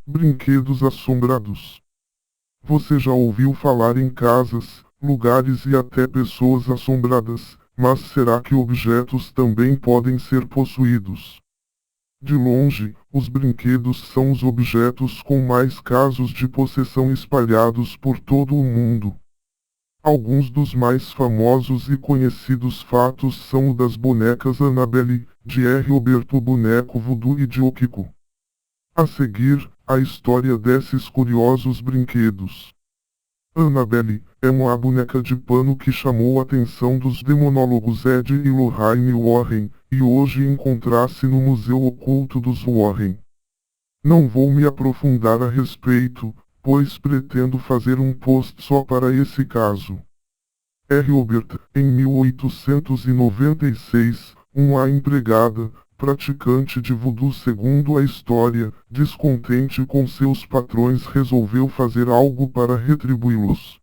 Brinquedos assombrados. Você já ouviu falar em casas, lugares e até pessoas assombradas, mas será que objetos também podem ser possuídos? De longe, os brinquedos são os objetos com mais casos de possessão espalhados por todo o mundo. Alguns dos mais famosos e conhecidos fatos são o das bonecas Annabelle, de R. Roberto, o boneco voodoo e de Okiko. A seguir, a história desses curiosos brinquedos. Annabelle é uma boneca de pano que chamou a atenção dos demonólogos Ed e Lorraine Warren, e hoje encontra-se no Museu Oculto dos Warren. Não vou me aprofundar a respeito, pois pretendo fazer um post só para esse caso. R. Robert, em 1896, uma empregada, praticante de voodoo segundo a história, descontente com seus patrões resolveu fazer algo para retribuí-los.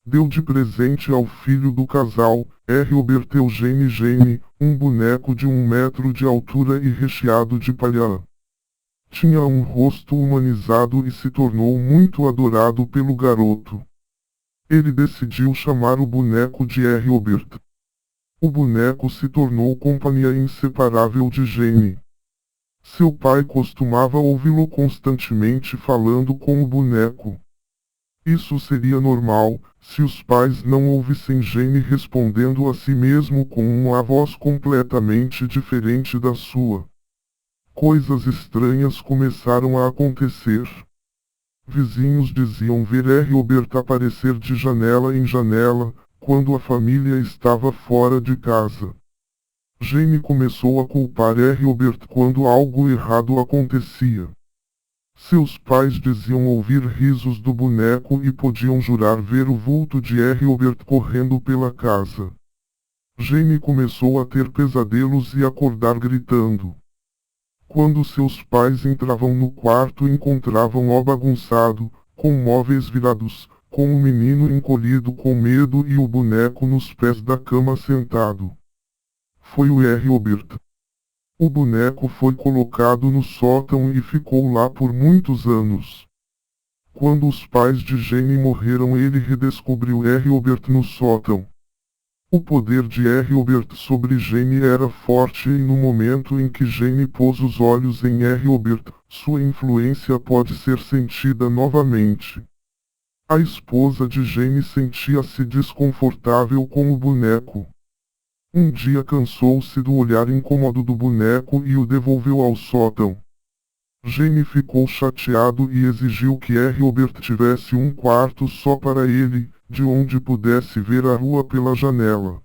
Deu de presente ao filho do casal, R. Robert Eugene Jane, um boneco de 1 metro de altura e recheado de palha. Tinha um rosto humanizado e se tornou muito adorado pelo garoto. Ele decidiu chamar o boneco de R. Robert. O boneco se tornou companhia inseparável de Jane. Seu pai costumava ouvi-lo constantemente falando com o boneco. Isso seria normal, se os pais não ouvissem Jane respondendo a si mesmo com uma voz completamente diferente da sua. Coisas estranhas começaram a acontecer. Vizinhos diziam ver R. Robert aparecer de janela em janela, quando a família estava fora de casa. Jane começou a culpar R. Robert quando algo errado acontecia. Seus pais diziam ouvir risos do boneco e podiam jurar ver o vulto de R. Robert correndo pela casa. Jane começou a ter pesadelos e acordar gritando. Quando seus pais entravam no quarto encontravam-o bagunçado, com móveis virados, com o menino encolhido com medo e o boneco nos pés da cama sentado. Foi o R. Robert. O boneco foi colocado no sótão e ficou lá por muitos anos. Quando os pais de Jane morreram, ele redescobriu R. Robert no sótão. O poder de R. Robert sobre Jane era forte e no momento em que Jane pôs os olhos em R. Robert, sua influência pode ser sentida novamente. A esposa de Jane sentia-se desconfortável com o boneco. Um dia cansou-se do olhar incômodo do boneco e o devolveu ao sótão. Jane ficou chateado e exigiu que R. Robert tivesse um quarto só para ele, de onde pudesse ver a rua pela janela.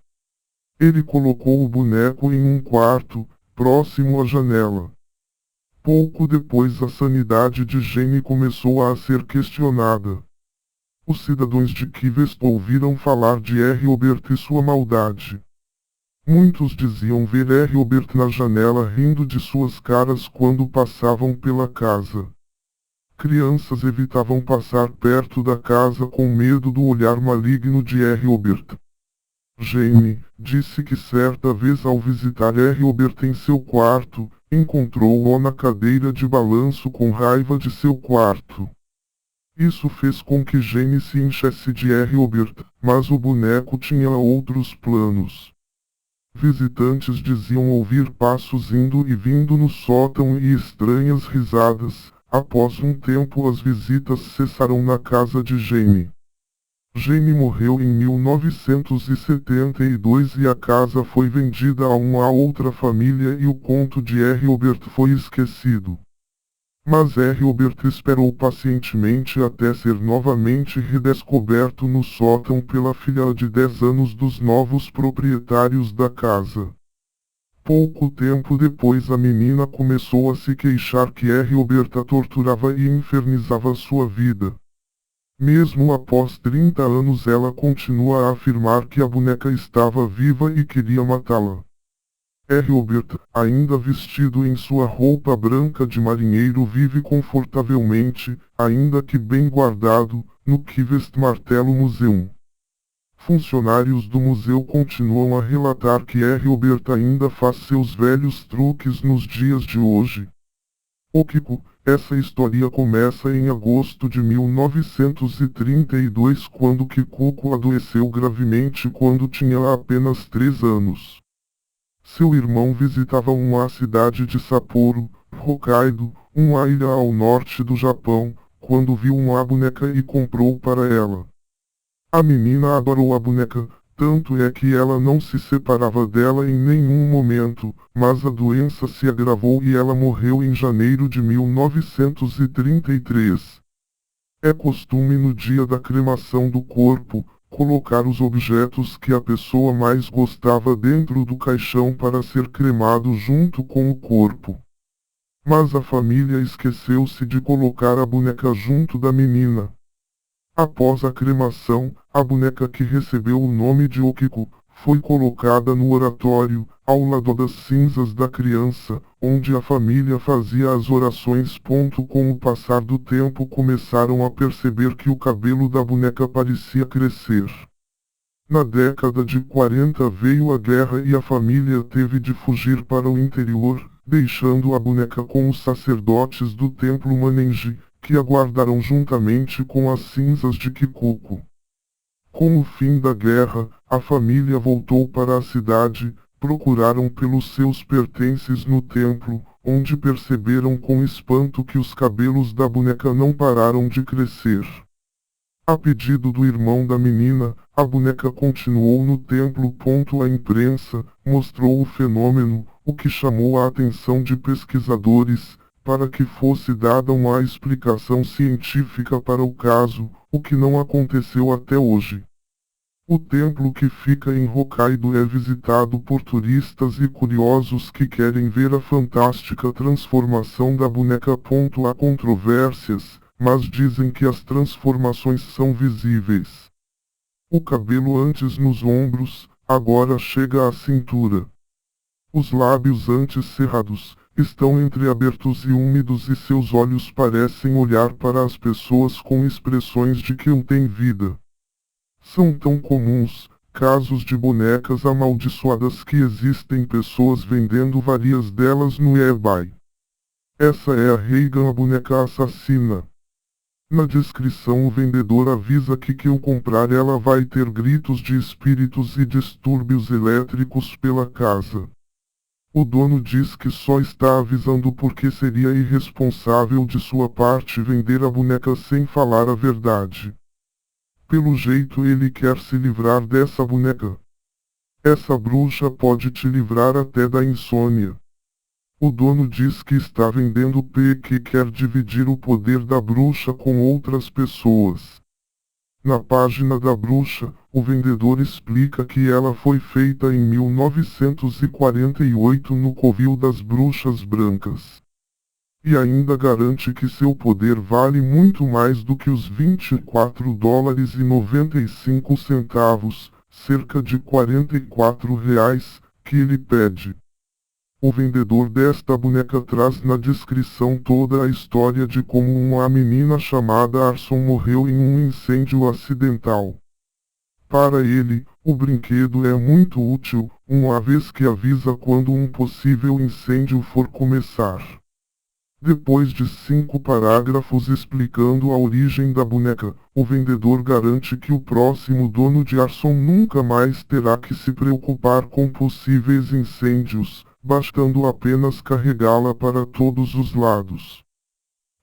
Ele colocou o boneco em um quarto, próximo à janela. Pouco depois a sanidade de Jane começou a ser questionada. Os cidadãos de Key West ouviram falar de R. Robert e sua maldade. Muitos diziam ver R. Robert na janela rindo de suas caras quando passavam pela casa. Crianças evitavam passar perto da casa com medo do olhar maligno de R. Robert. Jane disse que certa vez ao visitar R. Robert em seu quarto, encontrou-o na cadeira de balanço com raiva de seu quarto. Isso fez com que Jane se enchesse de R. Robert, mas o boneco tinha outros planos. Visitantes diziam ouvir passos indo e vindo no sótão e estranhas risadas. Após um tempo as visitas cessaram na casa de Jane. Jane morreu em 1972 e a casa foi vendida a uma outra família e o conto de R. Robert foi esquecido. Mas R. Robert esperou pacientemente até ser novamente redescoberto no sótão pela filha de 10 anos dos novos proprietários da casa. Pouco tempo depois a menina começou a se queixar que R. Robert a torturava e infernizava sua vida. Mesmo após 30 anos ela continua a afirmar que a boneca estava viva e queria matá-la. R. Robert, ainda vestido em sua roupa branca de marinheiro, vive confortavelmente, ainda que bem guardado, no Key West Martello Museum. Funcionários do museu continuam a relatar que R. Robert ainda faz seus velhos truques nos dias de hoje. Okiko Essa história começa em agosto de 1932, quando Kikuko adoeceu gravemente quando tinha apenas 3 anos. Seu irmão visitava uma cidade de Sapporo, Hokkaido, uma ilha ao norte do Japão, quando viu uma boneca e comprou para ela. A menina adorou a boneca, tanto é que ela não se separava dela em nenhum momento, mas a doença se agravou e ela morreu em janeiro de 1933. É costume no dia da cremação do corpo, colocar os objetos que a pessoa mais gostava dentro do caixão para ser cremado junto com o corpo. Mas a família esqueceu-se de colocar a boneca junto da menina. Após a cremação, a boneca que recebeu o nome de Okiko foi colocada no oratório, ao lado das cinzas da criança, onde a família fazia as orações. Com o passar do tempo começaram a perceber que o cabelo da boneca parecia crescer. Na década de 40 veio a guerra e a família teve de fugir para o interior, deixando a boneca com os sacerdotes do templo Manenji, que aguardaram juntamente com as cinzas de Kikuko. Com o fim da guerra, a família voltou para a cidade, procuraram pelos seus pertences no templo, onde perceberam com espanto que os cabelos da boneca não pararam de crescer. A pedido do irmão da menina, a boneca continuou no templo. A imprensa mostrou o fenômeno, o que chamou a atenção de pesquisadores, para que fosse dada uma explicação científica para o caso, o que não aconteceu até hoje. O templo, que fica em Hokkaido, é visitado por turistas e curiosos que querem ver a fantástica transformação da boneca. Há controvérsias, mas dizem que as transformações são visíveis. O cabelo antes nos ombros, agora chega à cintura. Os lábios antes cerrados, estão entreabertos e úmidos e seus olhos parecem olhar para as pessoas com expressões de que não têm vida. São tão comuns casos de bonecas amaldiçoadas que existem pessoas vendendo várias delas no eBay. Essa é a Reagan, a boneca assassina. Na descrição o vendedor avisa que ao comprar ela vai ter gritos de espíritos e distúrbios elétricos pela casa. O dono diz que só está avisando porque seria irresponsável de sua parte vender a boneca sem falar a verdade. Pelo jeito ele quer se livrar dessa boneca. Essa bruxa pode te livrar até da insônia. O dono diz que está vendendo porque quer dividir o poder da bruxa com outras pessoas. Na página da bruxa, o vendedor explica que ela foi feita em 1948 no Covil das Bruxas Brancas. E ainda garante que seu poder vale muito mais do que os $24,95, cerca de R$ 44, que ele pede. O vendedor desta boneca traz na descrição toda a história de como uma menina chamada Arson morreu em um incêndio acidental. Para ele, o brinquedo é muito útil, uma vez que avisa quando um possível incêndio for começar. Depois de 5 parágrafos explicando a origem da boneca, o vendedor garante que o próximo dono de Arson nunca mais terá que se preocupar com possíveis incêndios, bastando apenas carregá-la para todos os lados.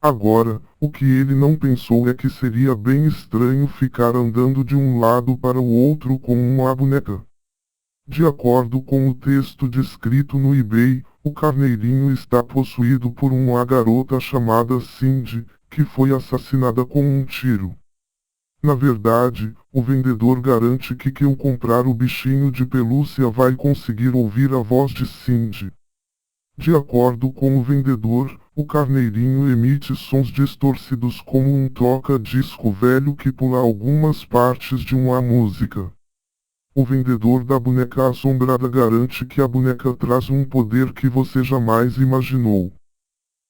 Agora, o que ele não pensou é que seria bem estranho ficar andando de um lado para o outro com uma boneca. De acordo com o texto descrito no eBay, o carneirinho está possuído por uma garota chamada Cindy, que foi assassinada com um tiro. Na verdade, o vendedor garante que ao comprar o bichinho de pelúcia vai conseguir ouvir a voz de Cindy. De acordo com o vendedor, o carneirinho emite sons distorcidos como um toca-disco velho que pula algumas partes de uma música. O vendedor da boneca assombrada garante que a boneca traz um poder que você jamais imaginou.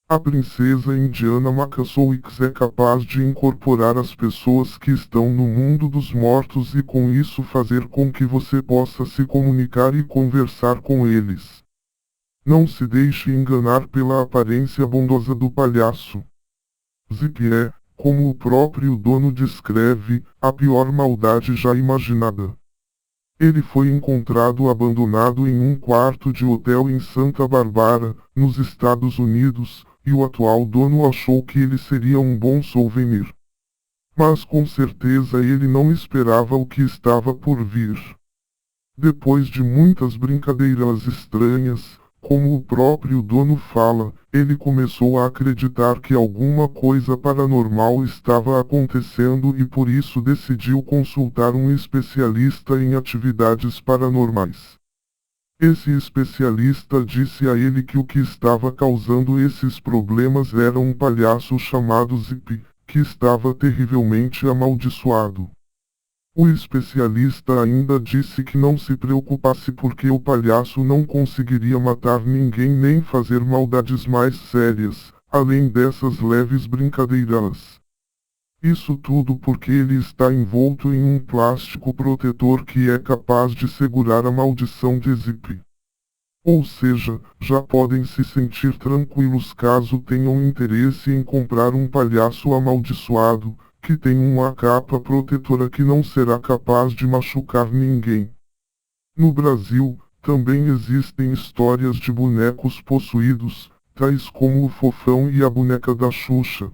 A princesa indiana Macasoix é capaz de incorporar as pessoas que estão no mundo dos mortos e com isso fazer com que você possa se comunicar e conversar com eles. Não se deixe enganar pela aparência bondosa do palhaço. Zip é, como o próprio dono descreve, a pior maldade já imaginada. Ele foi encontrado abandonado em um quarto de hotel em Santa Bárbara, nos Estados Unidos, e o atual dono achou que ele seria um bom souvenir. Mas com certeza ele não esperava o que estava por vir. Depois de muitas brincadeiras estranhas, como o próprio dono fala, ele começou a acreditar que alguma coisa paranormal estava acontecendo e por isso decidiu consultar um especialista em atividades paranormais. Esse especialista disse a ele que o que estava causando esses problemas era um palhaço chamado Zip, que estava terrivelmente amaldiçoado. O especialista ainda disse que não se preocupasse porque o palhaço não conseguiria matar ninguém nem fazer maldades mais sérias, além dessas leves brincadeiras. Isso tudo porque ele está envolto em um plástico protetor que é capaz de segurar a maldição de Zip. Ou seja, já podem se sentir tranquilos caso tenham interesse em comprar um palhaço amaldiçoado, que tem uma capa protetora que não será capaz de machucar ninguém. No Brasil, também existem histórias de bonecos possuídos, tais como o Fofão e a boneca da Xuxa.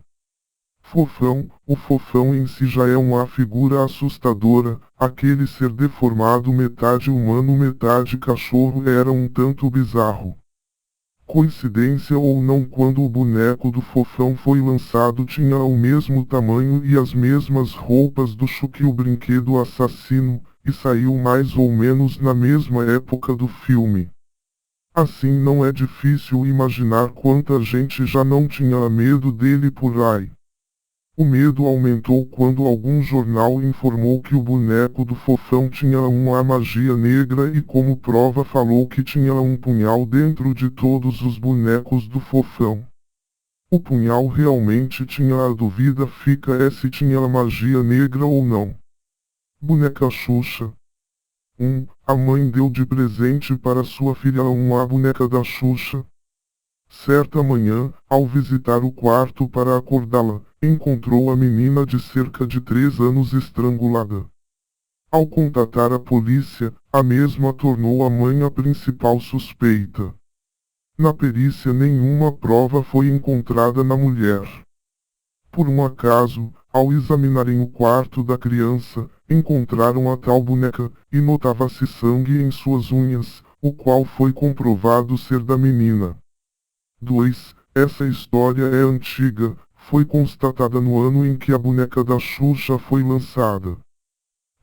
O Fofão em si já é uma figura assustadora, aquele ser deformado metade humano metade cachorro era um tanto bizarro. Coincidência ou não, quando o boneco do Fofão foi lançado tinha o mesmo tamanho e as mesmas roupas do Chucky o brinquedo assassino, e saiu mais ou menos na mesma época do filme. Assim não é difícil imaginar quanta gente já não tinha medo dele por aí. O medo aumentou quando algum jornal informou que o boneco do Fofão tinha uma magia negra e como prova falou que tinha um punhal dentro de todos os bonecos do Fofão. O punhal realmente tinha, a dúvida fica é se tinha a magia negra ou não. Boneca Xuxa. A mãe deu de presente para sua filha uma boneca da Xuxa. Certa manhã, ao visitar o quarto para acordá-la, encontrou a menina de cerca de 3 anos estrangulada. Ao contatar a polícia, a mesma tornou a mãe a principal suspeita. Na perícia nenhuma prova foi encontrada na mulher. Por um acaso, ao examinarem o quarto da criança, encontraram a tal boneca, e notava-se sangue em suas unhas, o qual foi comprovado ser da menina. 2. Essa história é antiga, foi constatada no ano em que a boneca da Xuxa foi lançada.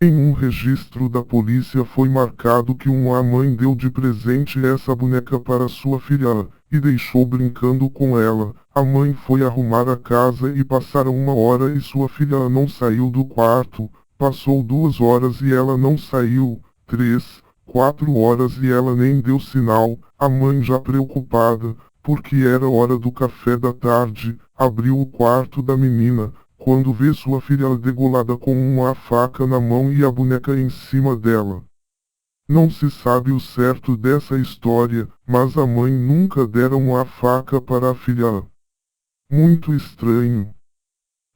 Em um registro da polícia foi marcado que uma mãe deu de presente essa boneca para sua filha, e deixou brincando com ela. A mãe foi arrumar a casa e passaram 1 hora e sua filha não saiu do quarto, passou 2 horas e ela não saiu, 3, 4 horas e ela nem deu sinal. A mãe, já preocupada, porque era hora do café da tarde, abriu o quarto da menina, quando vê sua filha degolada com uma faca na mão e a boneca em cima dela. Não se sabe o certo dessa história, mas a mãe nunca dera uma faca para a filha. Muito estranho.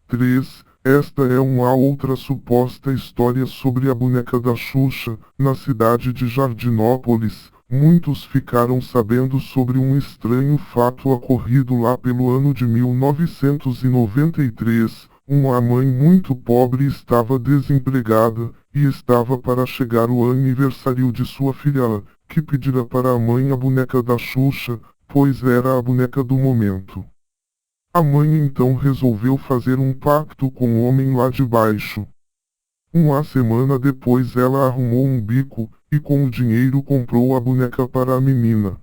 3. Esta é uma outra suposta história sobre a boneca da Xuxa, na cidade de Jardinópolis. Muitos ficaram sabendo sobre um estranho fato ocorrido lá pelo ano de 1993. Uma mãe muito pobre estava desempregada, e estava para chegar o aniversário de sua filha, que pedira para a mãe a boneca da Xuxa, pois era a boneca do momento. A mãe então resolveu fazer um pacto com o homem lá de baixo. Uma semana depois ela arrumou um bico, e com o dinheiro comprou a boneca para a menina.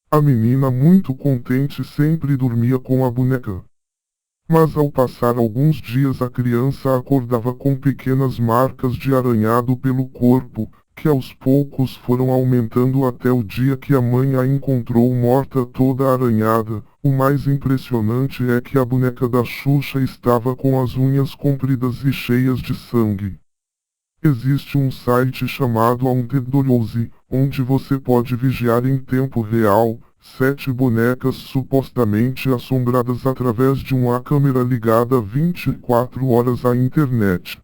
A menina, muito contente, sempre dormia com a boneca. Mas ao passar alguns dias a criança acordava com pequenas marcas de arranhado pelo corpo, que aos poucos foram aumentando até o dia que a mãe a encontrou morta toda arranhada. O mais impressionante é que a boneca da Xuxa estava com as unhas compridas e cheias de sangue. Existe um site chamado Haunted onde você pode vigiar em tempo real 7 bonecas supostamente assombradas através de uma câmera ligada 24 horas à internet.